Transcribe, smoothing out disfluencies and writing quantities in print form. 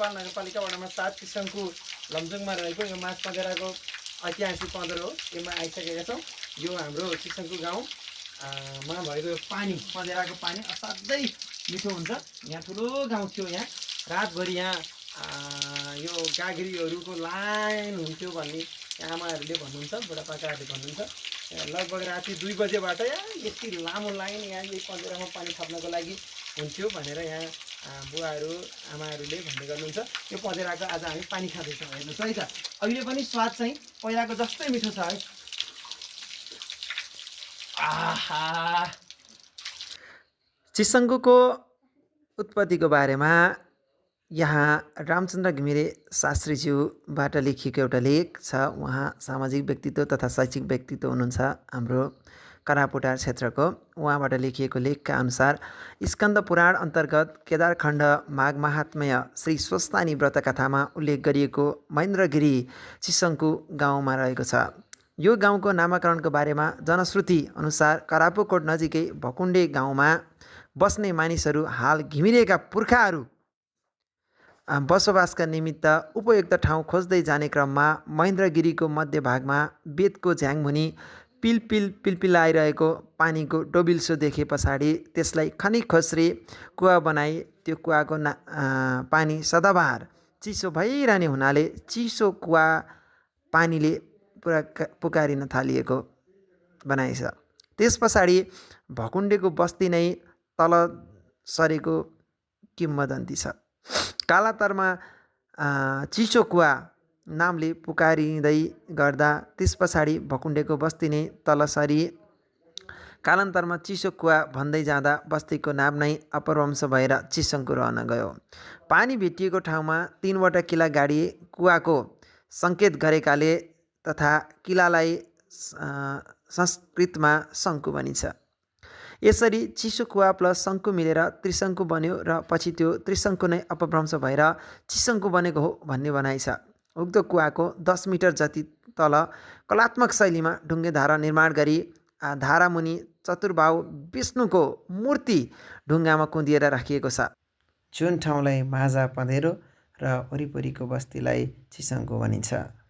नेपाल नगरपालिका वडा नम्बर 7 चिसङको लमजुङमा रहेको यो माछ पँधेराको ऐतिहासिक पँधेरो हो। यसमा आइसकेका छौँ। यो हाम्रो चिसङको गाउँ मा भएको यो पानी पँधेराको पानी असाध्यै मिठो हुन्छ। यहाँ ठुलो गाउँ थियो। यहाँ रातभरि यहाँ यो गाग्रीहरूको लाइन हुन्थ्यो भन्ने आमाहरूले भन्नुहुन्छ, बुढापाकाहरूले भन्नुहुन्छ। लगभग राति 2 बजेबाट यति लामो लाइन यहाँ यही पँधेरामा पानी थप्नको लागि हुन्थ्यो भनेर यहाँ बुवाहरू आमाहरूले भन्ने गर्नुहुन्छ। यो पँधेराको आज हामी पानी खाँदैछौँ। हेर्नुहोस् है त, अहिले पनि स्वाद चाहिँ पहिलाको जस्तै मिठो छ है। आहा! चिसङ्गुको उत्पत्तिको बारेमा यहाँ रामचन्द्र घिमिरे शास्त्रीज्यूबाट लेखिएको एउटा लेख छ। उहाँ सामाजिक व्यक्तित्व तथा शैक्षिक व्यक्तित्व हुनुहुन्छ हाम्रो करापुटार क्षेत्रको। उहाँबाट लेखिएको लेखका अनुसार स्कन्द पुराण अन्तर्गत केदारखण्ड माघ महात्म्य श्री स्वस्तानी व्रत कथामा उल्लेख गरिएको महेन्द्रगिरी चिसङ्गु गाउँमा रहेको छ। यो गाउँको नामाकरणको बारेमा जनश्रुति अनुसार करापुकोट नजिकै भकुण्डे गाउँमा बस्ने मानिसहरू हाल घिमिरेका पुर्खाहरू बसोबासका निमित्त उपयुक्त ठाउँ खोज्दै जाने क्रममा महेन्द्रगिरीको मध्यभागमा बेतको झ्याङमुनि पिलपिलाइरहेको पानीको डोबिल्सो देखे पछाडि त्यसलाई खनी खोस्रे कुवा बनाई त्यो कुवाको पानी सदाबहार चिसो भइरहने हुनाले चिसो कुवा पानीले पुकारिन थालिएको बनाइछ। त्यस पछाडि भकुण्डेको बस्ती नै तल सरेको किम्वदन्ती छ। कालान्तरमा चिसो कुवा नामले पुकारिँदै गर्दा त्यस पछाडि भकुण्डेको बस्ती नै तल सरी कालान्तरमा चिसो कुवा भन्दै जाँदा बस्तीको नाम नै अपभ्रंश भएर चिसङ्गु रहन गयो। पानी भेटिएको ठाउँमा 3वटा किला गाडी कुवाको सङ्केत गरेकाले तथा किलालाई संस्कृतमा शङ्कु भनिन्छ। यसरी चिसो कुवा प्लस शङ्कु मिलेर त्रिशङ्कु बन्यो र पछि त्यो त्रिशङ्कु नै अपभ्रंश भएर चिसङ्कु बनेको हो भन्ने भनाइ छ। उक्त कुवाको 10 मिटर जति तल कलात्मक शैलीमा ढुङ्गे धारा निर्माण गरी धारामुनि चतुर्बाहु विष्णुको मूर्ति ढुङ्गामा कुँदिएर राखिएको छ, जुन ठाउँलाई माझा पँधेरो र वरिपरिको बस्तीलाई चिसङ्गु भनिन्छ।